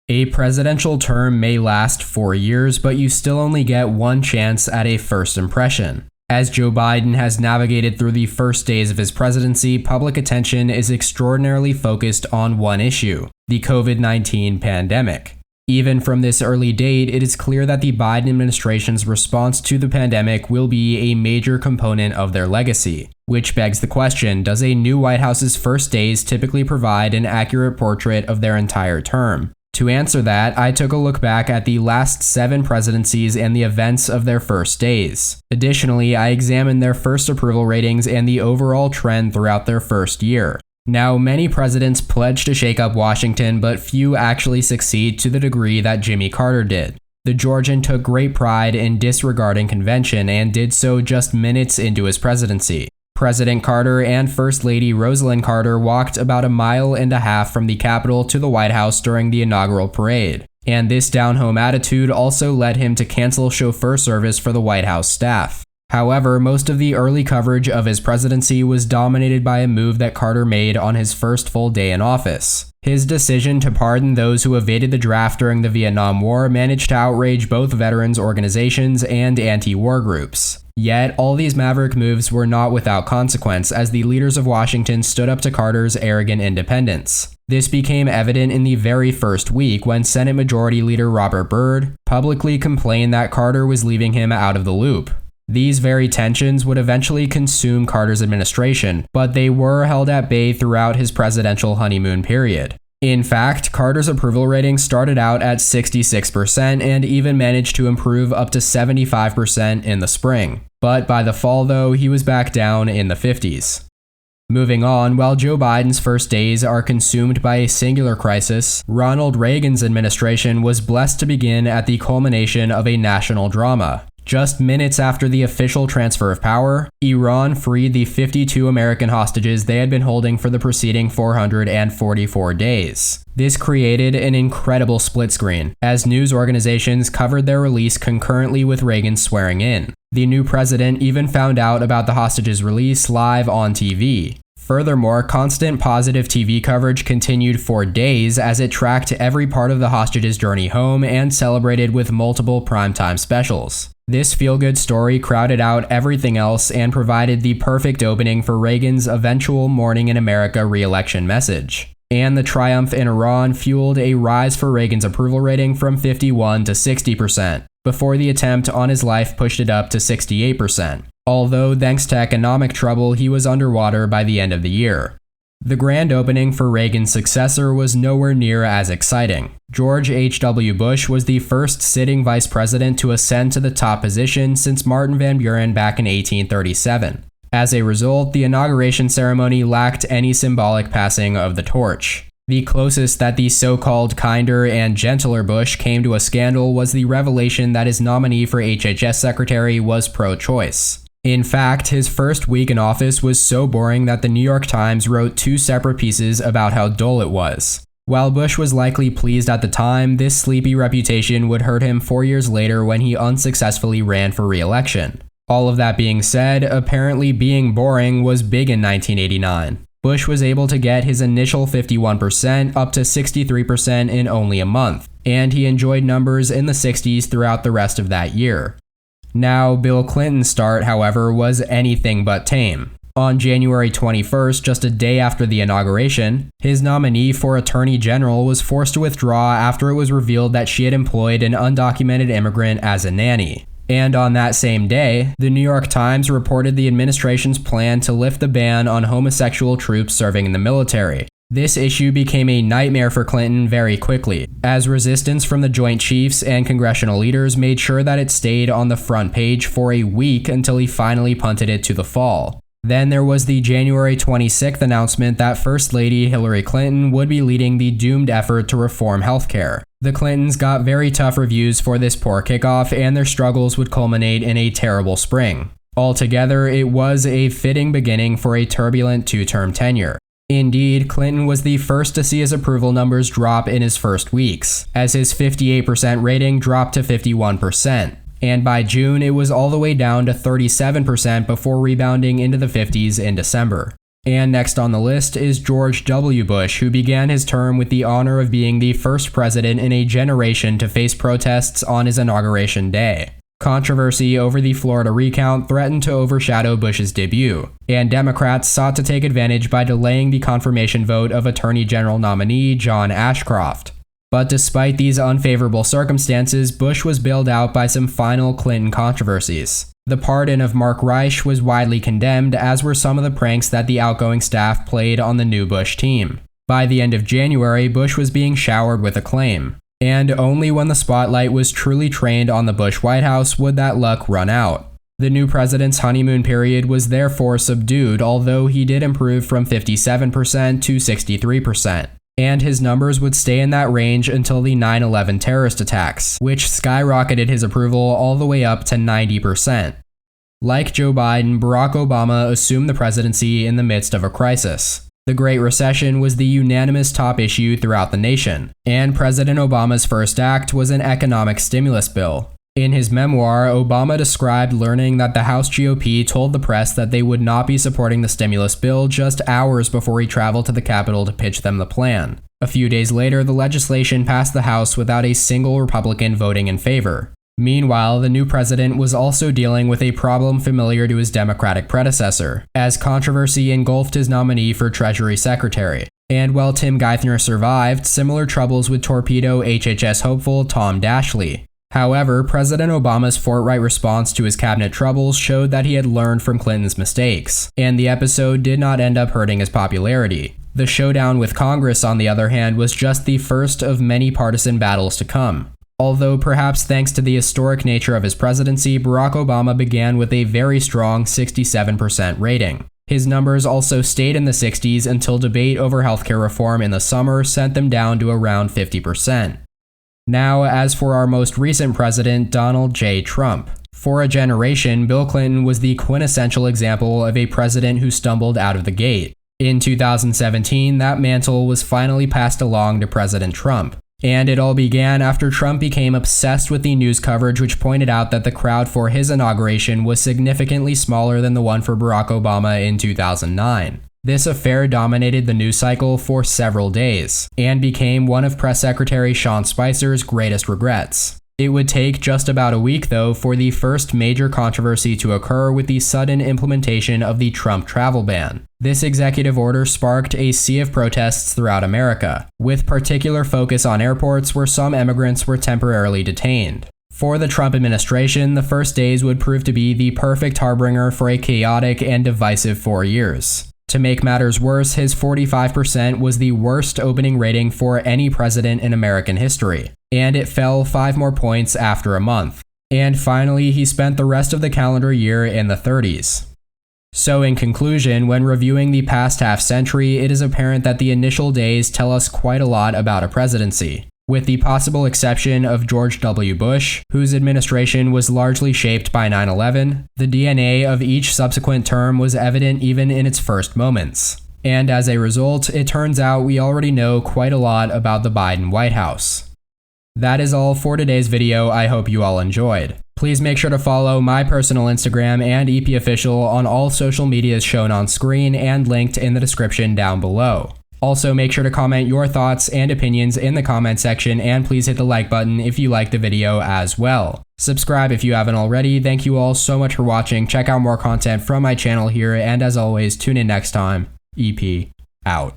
A presidential term may last 4 years, but you still only get one chance at a first impression. As Joe Biden has navigated through the first days of his presidency, public attention is extraordinarily focused on one issue: the COVID-19 pandemic. Even from this early date, it is clear that the Biden administration's response to the pandemic will be a major component of their legacy. Which begs the question, does a new White House's first days typically provide an accurate portrait of their entire term? To answer that, I took a look back at the last 7 presidencies and the events of their first days. Additionally, I examined their first approval ratings and the overall trend throughout their first year. Now, many presidents pledge to shake up Washington, but few actually succeed to the degree that Jimmy Carter did. The Georgian took great pride in disregarding convention and did so just minutes into his presidency. President Carter and First Lady Rosalind Carter walked about 1.5 miles from the Capitol to the White House during the inaugural parade, and this down-home attitude also led him to cancel chauffeur service for the White House staff. However, most of the early coverage of his presidency was dominated by a move that Carter made on his first full day in office. His decision to pardon those who evaded the draft during the Vietnam War managed to outrage both veterans organizations and anti-war groups. Yet, all these maverick moves were not without consequence, as the leaders of Washington stood up to Carter's arrogant independence. This became evident in the very first week when Senate Majority Leader Robert Byrd publicly complained that Carter was leaving him out of the loop. These very tensions would eventually consume Carter's administration, but they were held at bay throughout his presidential honeymoon period. In fact, Carter's approval rating started out at 66% and even managed to improve up to 75% in the spring. But by the fall, though, he was back down in the 50s. Moving on, while Joe Biden's first days are consumed by a singular crisis, Ronald Reagan's administration was blessed to begin at the culmination of a national drama. Just minutes after the official transfer of power, Iran freed the 52 American hostages they had been holding for the preceding 444 days. This created an incredible split screen, as news organizations covered their release concurrently with Reagan's swearing in. The new president even found out about the hostages' release live on TV. Furthermore, constant positive TV coverage continued for days as it tracked every part of the hostages' journey home and celebrated with multiple primetime specials. This feel-good story crowded out everything else and provided the perfect opening for Reagan's eventual Morning in America re-election message. And the triumph in Iran fueled a rise for Reagan's approval rating from 51% to 60%, before the attempt on his life pushed it up to 68%. Although, thanks to economic trouble, he was underwater by the end of the year. The grand opening for Reagan's successor was nowhere near as exciting. George H.W. Bush was the first sitting vice president to ascend to the top position since Martin Van Buren back in 1837. As a result, the inauguration ceremony lacked any symbolic passing of the torch. The closest that the so-called kinder and gentler Bush came to a scandal was the revelation that his nominee for HHS secretary was pro-choice. In fact, his first week in office was so boring that the New York Times wrote 2 separate pieces about how dull it was. While Bush was likely pleased at the time, this sleepy reputation would hurt him 4 years later when he unsuccessfully ran for re-election. All of that being said, apparently being boring was big in 1989. Bush was able to get his initial 51% up to 63% in only a month, and he enjoyed numbers in the 60s throughout the rest of that year. Now, Bill Clinton's start, however, was anything but tame. On January 21st, just a day after the inauguration, his nominee for Attorney General was forced to withdraw after it was revealed that she had employed an undocumented immigrant as a nanny. And on that same day, the New York Times reported the administration's plan to lift the ban on homosexual troops serving in the military. This issue became a nightmare for Clinton very quickly, as resistance from the Joint Chiefs and congressional leaders made sure that it stayed on the front page for a week until he finally punted it to the fall. Then there was the January 26th announcement that First Lady Hillary Clinton would be leading the doomed effort to reform healthcare. The Clintons got very tough reviews for this poor kickoff, and their struggles would culminate in a terrible spring. Altogether, it was a fitting beginning for a turbulent 2-term tenure. Indeed, Clinton was the first to see his approval numbers drop in his first weeks, as his 58% rating dropped to 51%. And by June, it was all the way down to 37% before rebounding into the 50s in December. And next on the list is George W. Bush, who began his term with the honor of being the first president in a generation to face protests on his inauguration day. Controversy over the Florida recount threatened to overshadow Bush's debut, and Democrats sought to take advantage by delaying the confirmation vote of Attorney General nominee John Ashcroft. But despite these unfavorable circumstances, Bush was bailed out by some final Clinton controversies. The pardon of Mark Reich was widely condemned, as were some of the pranks that the outgoing staff played on the new Bush team. By the end of January, Bush was being showered with acclaim. And only when the spotlight was truly trained on the Bush White House would that luck run out. The new president's honeymoon period was therefore subdued, although he did improve from 57% to 63%. And his numbers would stay in that range until the 9/11 terrorist attacks, which skyrocketed his approval all the way up to 90%. Like Joe Biden, Barack Obama assumed the presidency in the midst of a crisis. The Great Recession was the unanimous top issue throughout the nation, and President Obama's first act was an economic stimulus bill. In his memoir, Obama described learning that the House GOP told the press that they would not be supporting the stimulus bill just hours before he traveled to the Capitol to pitch them the plan. A few days later, the legislation passed the House without a single Republican voting in favor. Meanwhile, the new president was also dealing with a problem familiar to his Democratic predecessor, as controversy engulfed his nominee for Treasury Secretary. And while Tim Geithner survived, similar troubles would torpedo HHS hopeful Tom Dashley. However, President Obama's forthright response to his cabinet troubles showed that he had learned from Clinton's mistakes, and the episode did not end up hurting his popularity. The showdown with Congress, on the other hand, was just the first of many partisan battles to come. Although perhaps thanks to the historic nature of his presidency, Barack Obama began with a very strong 67% rating. His numbers also stayed in the 60s until debate over healthcare reform in the summer sent them down to around 50%. Now, as for our most recent president, Donald J. Trump. For a generation, Bill Clinton was the quintessential example of a president who stumbled out of the gate. In 2017, that mantle was finally passed along to President Trump. And it all began after Trump became obsessed with the news coverage which pointed out that the crowd for his inauguration was significantly smaller than the one for Barack Obama in 2009. This affair dominated the news cycle for several days, and became one of Press Secretary Sean Spicer's greatest regrets. It would take just about a week, though, for the first major controversy to occur with the sudden implementation of the Trump travel ban. This executive order sparked a sea of protests throughout America, with particular focus on airports where some immigrants were temporarily detained. For the Trump administration, the first days would prove to be the perfect harbinger for a chaotic and divisive 4 years. To make matters worse, his 45% was the worst opening rating for any president in American history, and it fell 5 more points after a month. And finally, he spent the rest of the calendar year in the 30s. So in conclusion, when reviewing the past half-century, it is apparent that the initial days tell us quite a lot about a presidency. With the possible exception of George W. Bush, whose administration was largely shaped by 9/11, the DNA of each subsequent term was evident even in its first moments. And as a result, it turns out we already know quite a lot about the Biden White House. That is all for today's video. I hope you all enjoyed. Please make sure to follow my personal Instagram and EP Official on all social medias shown on screen and linked in the description down below. Also, make sure to comment your thoughts and opinions in the comment section, and please hit the like button if you liked the video as well. Subscribe if you haven't already. Thank you all so much for watching. Check out more content from my channel here, and as always, tune in next time. EP out.